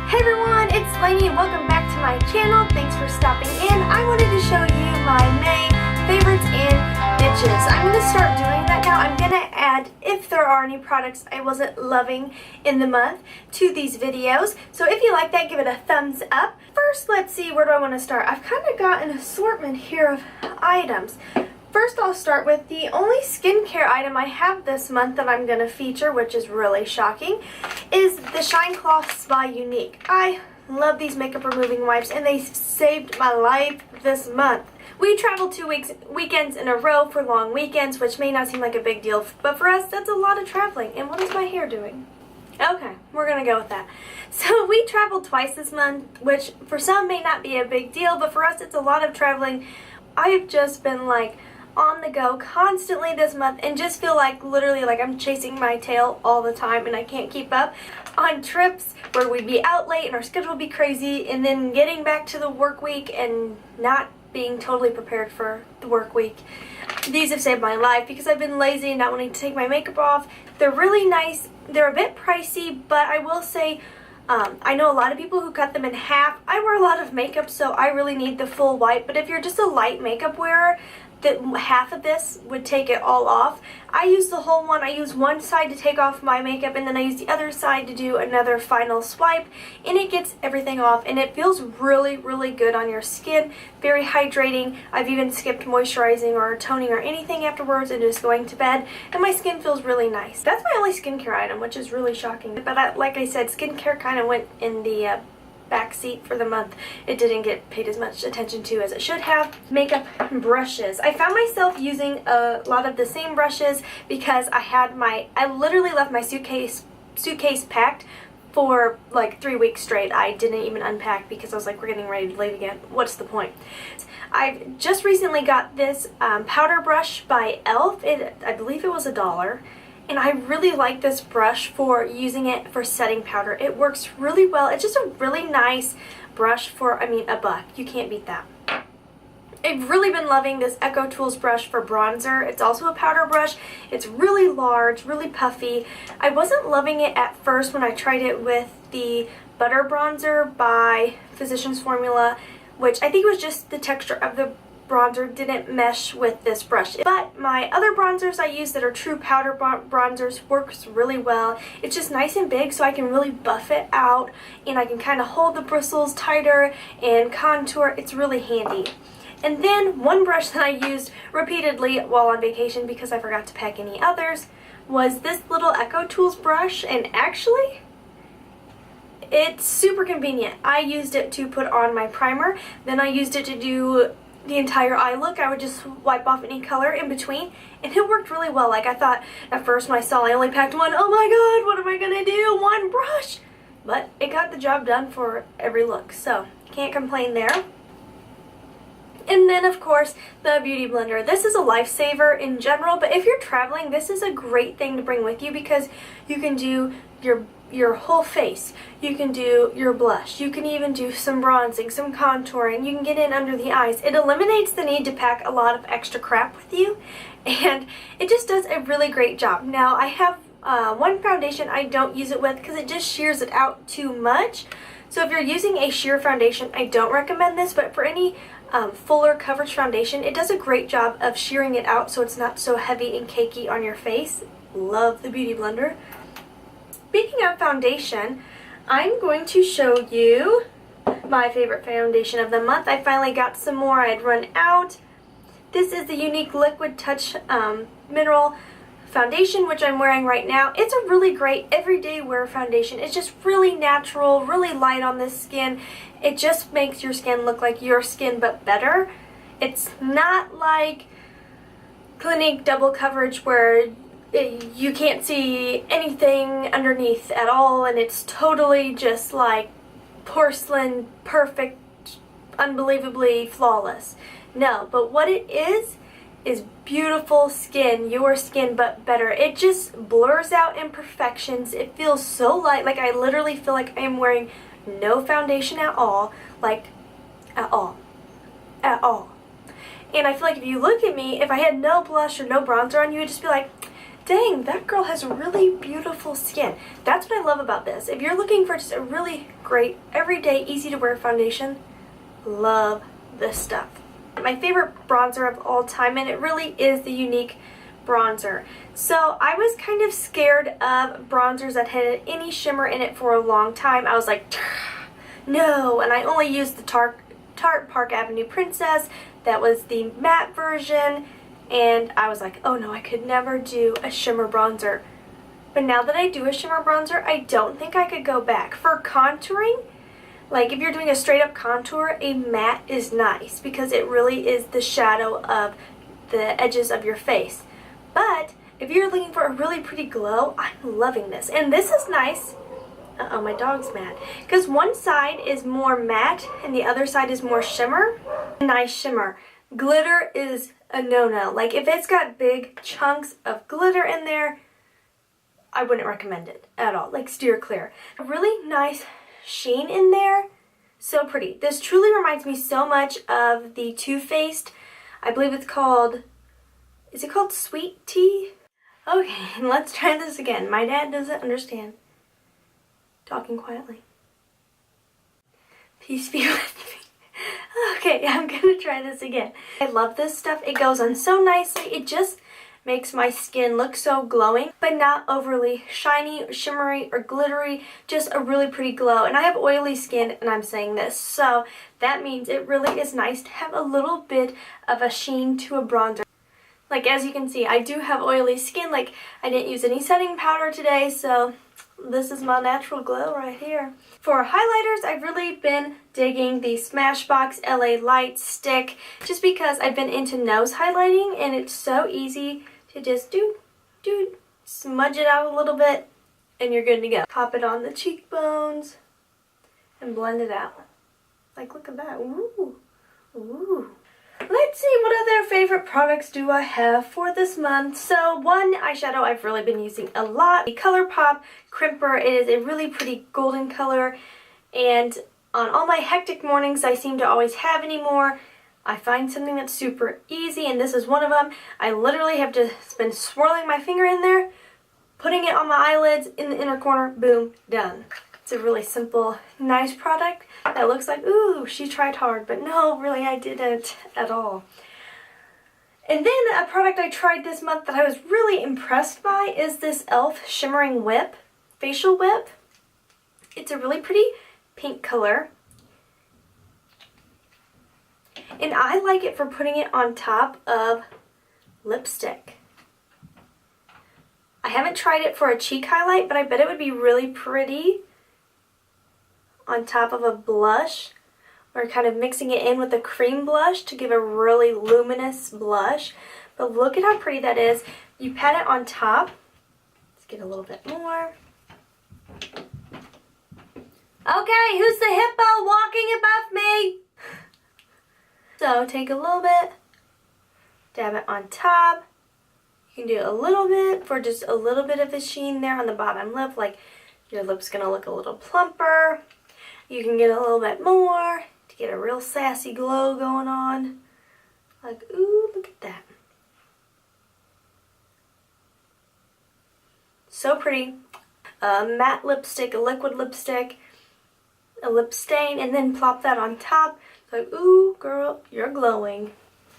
Hey everyone, it's Lainey and welcome back to my channel. Thanks for stopping in. I wanted to show you my May favorites and ditches. I'm going to start doing that now. I'm going to add, if there are any products I wasn't loving in the month, to these videos. So if you like that, give it a thumbs up. First, let's see, where do I want to start? I've kind of got an assortment here of items. First, I'll start with the only skincare item I have this month that I'm going to feature, which is really shocking, is the Shine Cloths by Unique. I love these makeup removing wipes and they saved my life this month. We traveled 2 weekends in a row for long weekends, which may not seem like a big deal, but for us that's a lot of traveling. And what is my hair doing? Okay, we're going to go with that. So we traveled twice this month, which for some may not be a big deal, but for us it's a lot of traveling. I've just been like on the go constantly this month and just feel like literally like I'm chasing my tail all the time and I can't keep up. On trips where we'd be out late and our schedule would be crazy, and then getting back to the work week and not being totally prepared for the work week. These have saved my life because I've been lazy and not wanting to take my makeup off. They're really nice. They're a bit pricey, but I will say I know a lot of people who cut them in half. I wear a lot of makeup, so I really need the full wipe, but if you're just a light makeup wearer, that half of this would take it all off. I use the whole one. I use one side to take off my makeup and then I use the other side to do another final swipe, and it gets everything off and it feels really, really good on your skin. Very hydrating. I've even skipped moisturizing or toning or anything afterwards and just going to bed, and my skin feels really nice. That's my only skincare item, which is really shocking. But like I said, skincare kind of went in the backseat for the month. It didn't get paid as much attention to as it should have. Makeup brushes. I found myself using a lot of the same brushes because I literally left my suitcase packed for like 3 weeks straight. I didn't even unpack because I was like, we're getting ready to leave again. What's the point? I've just recently got this powder brush by e.l.f. I believe it was $1. And I really like this brush for using it for setting powder. It works really well. It's just a really nice brush for, a buck. You can't beat that. I've really been loving this Echo Tools brush for bronzer. It's also a powder brush. It's really large, really puffy. I wasn't loving it at first when I tried it with the Butter Bronzer by Physicians Formula, which I think was just the texture of the bronzer didn't mesh with this brush. But my other bronzers I use that are true powder bronzers works really well. It's just nice and big so I can really buff it out and I can kind of hold the bristles tighter and contour. It's really handy. And then one brush that I used repeatedly while on vacation because I forgot to pack any others was this little Echo Tools brush, and actually it's super convenient. I used it to put on my primer, then I used it to do the entire eye look. I would just wipe off any color in between, and it worked really well. Like, I thought at first when I saw I only packed one, oh my god, what am I gonna do? One brush! But it got the job done for every look, so can't complain there. And then of course the beauty blender. This is a lifesaver in general, but if you're traveling, this is a great thing to bring with you because you can do your whole face. You can do your blush. You can even do some bronzing, some contouring. You can get in under the eyes. It eliminates the need to pack a lot of extra crap with you, and it just does a really great job. Now I have one foundation I don't use it with because it just shears it out too much. So if you're using a sheer foundation, I don't recommend this, but for any fuller coverage foundation, it does a great job of shearing it out so it's not so heavy and cakey on your face. Love the beauty blender. Speaking of foundation, I'm going to show you my favorite foundation of the month. I finally got some more. I had run out. This is the Unique Liquid Touch Mineral Foundation, which I'm wearing right now. It's a really great everyday wear foundation. It's just really natural, really light on the skin. It just makes your skin look like your skin, but better. It's not like Clinique double coverage where you can't see anything underneath at all, and it's totally just like porcelain, perfect, unbelievably flawless. No, but what it is beautiful skin, your skin, but better. It just blurs out imperfections. It feels so light, like I literally feel like I'm wearing no foundation at all, like at all. And I feel like if you look at me, if I had no blush or no bronzer on, you would just be like, dang, that girl has really beautiful skin. That's what I love about this. If you're looking for just a really great, everyday, easy to wear foundation, love this stuff. My favorite bronzer of all time, and it really is the Unique bronzer. So I was kind of scared of bronzers that had any shimmer in it for a long time. I was like, no, and I only used the Tarte Park Avenue Princess. That was the matte version, and I was like, oh no, I could never do a shimmer bronzer. But now that I do a shimmer bronzer, I don't think I could go back. For contouring, like if you're doing a straight up contour, a matte is nice because it really is the shadow of the edges of your face. But if you're looking for a really pretty glow, I'm loving this. And this is nice. Uh-oh, my dog's mad. Because one side is more matte and the other side is more shimmer. Nice shimmer. Glitter is a no-no. Like if it's got big chunks of glitter in there, I wouldn't recommend it at all. Like steer clear. A really nice sheen in there. So pretty. This truly reminds me so much of the Too Faced. I believe it's called, is it called Sweet Tea? Okay, let's try this again. My dad doesn't understand talking quietly. Peace be with me. Okay, I'm gonna try this again. I love this stuff. It goes on so nicely. It just makes my skin look so glowing, but not overly shiny, shimmery, or glittery. Just a really pretty glow. And I have oily skin, and I'm saying this, so that means it really is nice to have a little bit of a sheen to a bronzer. Like as you can see, I do have oily skin. Like I didn't use any setting powder today, so this is my natural glow right here. For highlighters, I've really been digging the Smashbox LA Light Stick just because I've been into nose highlighting, and it's so easy to just smudge it out a little bit and you're good to go. Pop it on the cheekbones and blend it out. Like look at that. Ooh. Ooh. Let's see, what other favorite products do I have for this month? So one eyeshadow I've really been using a lot, the ColourPop Crimper. It is a really pretty golden color, and on all my hectic mornings I seem to always have any more. I find something that's super easy, and this is one of them. I literally have just been swirling my finger in there, putting it on my eyelids in the inner corner, boom, done. It's a really simple, nice product that looks like, ooh, she tried hard, but no, really I didn't at all. And then a product I tried this month that I was really impressed by is this e.l.f. Shimmering Whip, Facial Whip. It's a really pretty pink color. And I like it for putting it on top of lipstick. I haven't tried it for a cheek highlight, but I bet it would be really pretty on top of a blush, or kind of mixing it in with a cream blush to give a really luminous blush. But look at how pretty that is. You pat it on top. Let's get a little bit more. Okay, who's the hippo walking above me? So take a little bit, dab it on top. You can do a little bit for just a little bit of a sheen there on the bottom lip, like your lip's gonna look a little plumper. You can get a little bit more to get a real sassy glow going on. Like, ooh, look at that. So pretty. A matte lipstick, a liquid lipstick, a lip stain, and then plop that on top. Like, ooh, girl, you're glowing.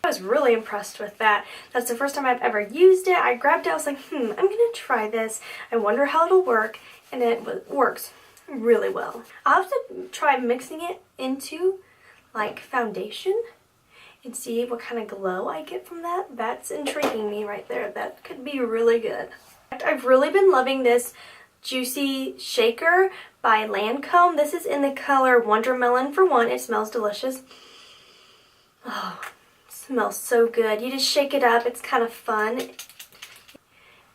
I was really impressed with that. That's the first time I've ever used it. I grabbed it, I was like, I'm gonna try this. I wonder how it'll work, and it works really well. I'll have to try mixing it into like foundation and see what kind of glow I get from that. That's intriguing me right there. That could be really good. I've really been loving this Juicy Shaker by Lancome. This is in the color Wondermelon for one. It smells delicious. Oh, it smells so good. You just shake it up. It's kind of fun.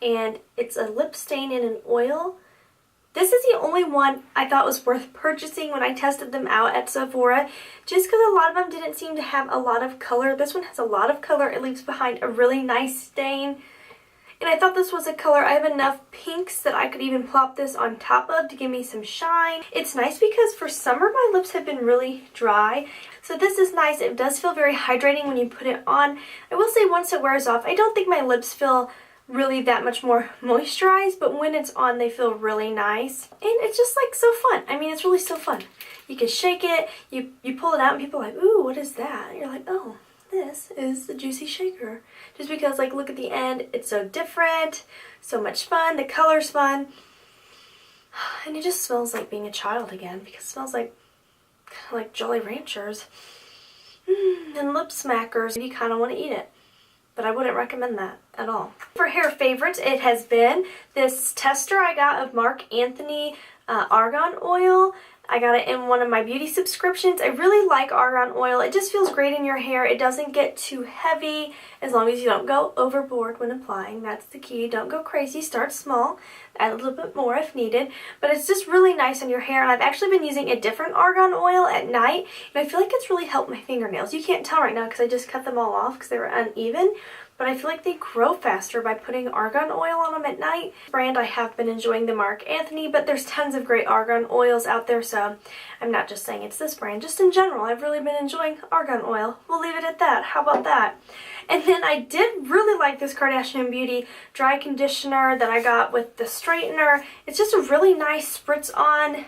And it's a lip stain in an oil. This is the only one I thought was worth purchasing when I tested them out at Sephora, just because a lot of them didn't seem to have a lot of color. This one has a lot of color. It leaves behind a really nice stain. And I thought this was a color. I have enough pinks that I could even plop this on top of to give me some shine. It's nice because for summer my lips have been really dry. So this is nice. It does feel very hydrating when you put it on. I will say once it wears off, I don't think my lips feel really that much more moisturized, but when it's on they feel really nice. And it's just like so fun. I mean, it's really so fun. You can shake it, you pull it out and people are like, ooh, what is that? And you're like, oh, this is the Juicy Shaker. Just because, like, look at the end, it's so different, so much fun, the color's fun. And it just smells like being a child again, because it smells like kind of like Jolly Ranchers. And lip smackers, you kind of want to eat it. But I wouldn't recommend that at all. For hair favorites, it has been this tester I got of Marc Anthony argan oil. I got it in one of my beauty subscriptions. I really like argan oil. It just feels great in your hair. It doesn't get too heavy as long as you don't go overboard when applying. That's the key. Don't go crazy. Start small. Add a little bit more if needed. But it's just really nice on your hair. And I've actually been using a different argan oil at night. And I feel like it's really helped my fingernails. You can't tell right now because I just cut them all off because they were uneven. But I feel like they grow faster by putting argan oil on them at night. Brand, I have been enjoying the Marc Anthony, but there's tons of great argan oils out there, so I'm not just saying it's this brand. Just in general, I've really been enjoying argan oil. We'll leave it at that. How about that? And then I did really like this Kardashian Beauty dry conditioner that I got with the straightener. It's just a really nice spritz-on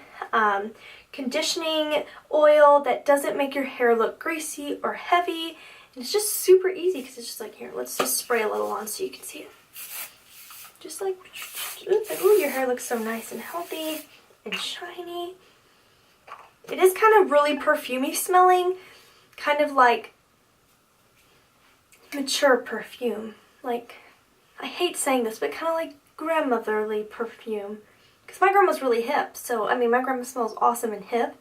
conditioning oil that doesn't make your hair look greasy or heavy. And it's just super easy because it's just like, here, let's just spray a little on so you can see it. Just like, ooh, your hair looks so nice and healthy and shiny. It is kind of really perfumey smelling, kind of like mature perfume. Like, I hate saying this, but kind of like grandmotherly perfume. Because my grandma's really hip, so, I mean, my grandma smells awesome and hip.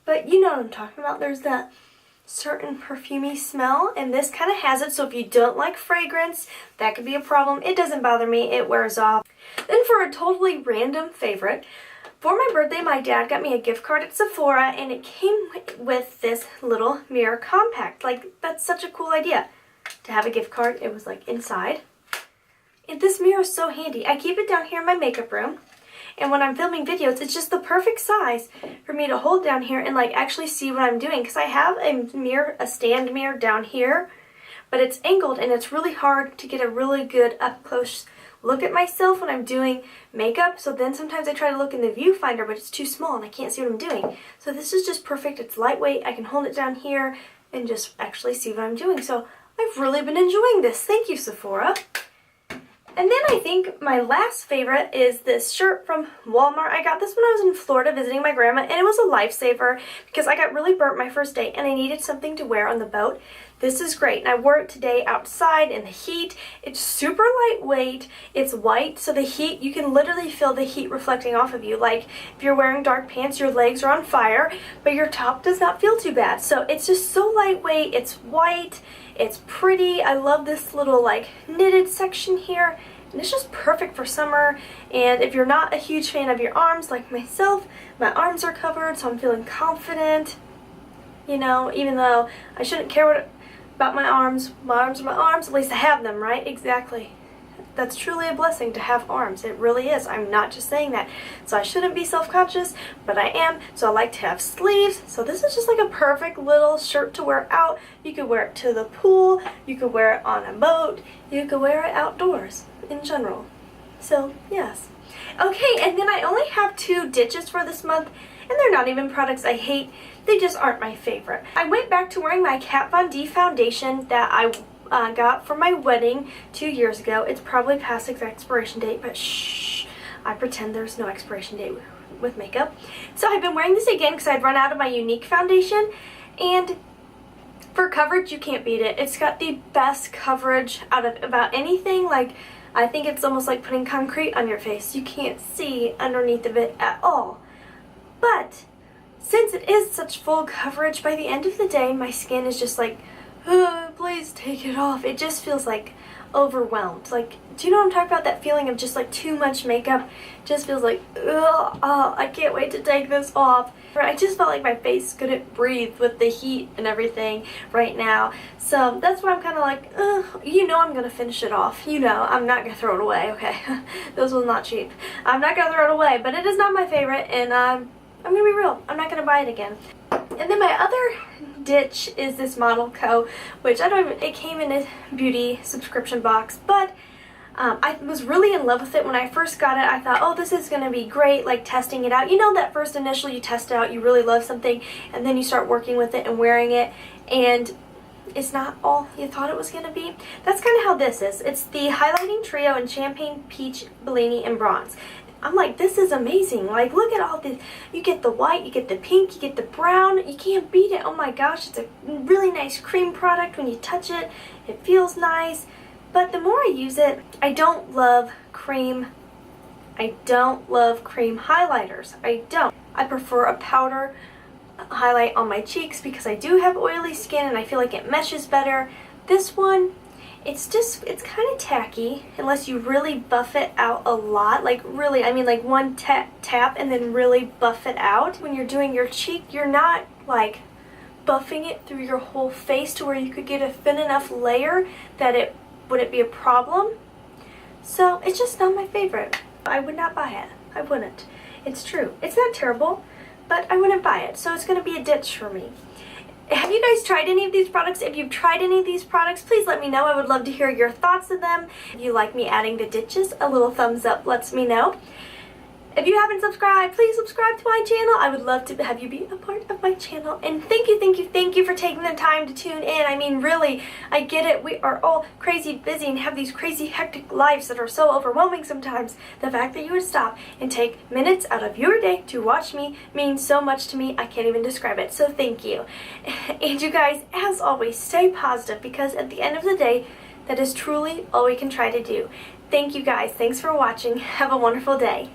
But you know what I'm talking about. There's that certain perfumey smell, and this kind of has it, so if you don't like fragrance, that could be a problem. It doesn't bother me. It wears off. Then for a totally random favorite, for my birthday, my dad got me a gift card at Sephora, and it came with this little mirror compact. Like, that's such a cool idea to have a gift card. It was like inside. And this mirror is so handy. I keep it down here in my makeup room. And when I'm filming videos, it's just the perfect size for me to hold down here and like actually see what I'm doing. Because I have a mirror, a stand mirror down here, but it's angled and it's really hard to get a really good up close look at myself when I'm doing makeup. So then sometimes I try to look in the viewfinder, but it's too small and I can't see what I'm doing. So this is just perfect. It's lightweight. I can hold it down here and just actually see what I'm doing. So I've really been enjoying this. Thank you, Sephora. And then I think my last favorite is this shirt from Walmart. I got this when I was in Florida visiting my grandma, and it was a lifesaver because I got really burnt my first day and I needed something to wear on the boat. This is great, and I wore it today outside in the heat. It's super lightweight. It's white, so the heat, you can literally feel the heat reflecting off of you. Like if you're wearing dark pants, your legs are on fire, but your top does not feel too bad. So it's just so lightweight. It's white. It's pretty. I love this little like knitted section here. And it's just perfect for summer. And if you're not a huge fan of your arms like myself, my arms are covered, so I'm feeling confident. You know, even though I shouldn't care about my arms are my arms, at least I have them, right? Exactly. That's truly a blessing to have arms. It really is. I'm not just saying that. So I shouldn't be self-conscious, but I am. So I like to have sleeves. So this is just like a perfect little shirt to wear out. You could wear it to the pool. You could wear it on a boat. You could wear it outdoors in general. So yes. Okay, and then I only have 2 ditches for this month, and they're not even products I hate. They just aren't my favorite. I went back to wearing my Kat Von D foundation that I got for my wedding 2 years ago. It's probably past its expiration date, but shh, I pretend there's no expiration date with makeup. So I've been wearing this again because I'd run out of my Unique foundation, and for coverage, you can't beat it. It's got the best coverage out of about anything. Like, I think it's almost like putting concrete on your face. You can't see underneath of it at all. But since it is such full coverage, by the end of the day, my skin is just like, oh, please take it off. It just feels like overwhelmed. Like, do you know what I'm talking about? That feeling of just like too much makeup. Just feels like, ugh, oh, I can't wait to take this off. I just felt like my face couldn't breathe with the heat and everything right now. So that's why I'm kind of like, ugh, you know I'm going to finish it off. You know, I'm not going to throw it away, okay? This was not cheap. I'm not going to throw it away, but it is not my favorite, and I'm going to be real. I'm not going to buy it again. And then my other ditch is this Model Co, which I don't even, it came in a beauty subscription box, but I was really in love with it when I first got it. I thought, oh, this is going to be great, like testing it out. You know that first initially you test it out, you really love something, and then you start working with it and wearing it, and it's not all you thought it was going to be. That's kind of how this is. It's the Highlighting Trio in Champagne, Peach, Bellini, and Bronze. I'm like, this is amazing. Like, look at all this. You get the white, you get the pink, you get the brown. You can't beat it. Oh my gosh, it's a really nice cream product. When you touch it, it feels nice. But the more I use it, I don't love cream. I don't love cream highlighters. I don't. I prefer a powder highlight on my cheeks because I do have oily skin and I feel like it meshes better. This one, it's kind of tacky unless you really buff it out a lot. Like really, I mean like one tap and then really buff it out. When you're doing your cheek, you're not like buffing it through your whole face to where you could get a thin enough layer that it wouldn't be a problem. So it's just not my favorite. I would not buy it. I wouldn't. It's true. It's not terrible, but I wouldn't buy it. So it's going to be a ditch for me. Have you guys tried any of these products? If you've tried any of these products, please let me know. I would love to hear your thoughts of them. If you like me adding the ditches, a little thumbs up lets me know. If you haven't subscribed, please subscribe to my channel. I would love to have you be a part of my channel. And thank you for taking the time to tune in. I mean, really, I get it. We are all crazy busy and have these crazy hectic lives that are so overwhelming sometimes. The fact that you would stop and take minutes out of your day to watch me means so much to me. I can't even describe it. So thank you. And you guys, as always, stay positive because at the end of the day, that is truly all we can try to do. Thank you guys. Thanks for watching. Have a wonderful day.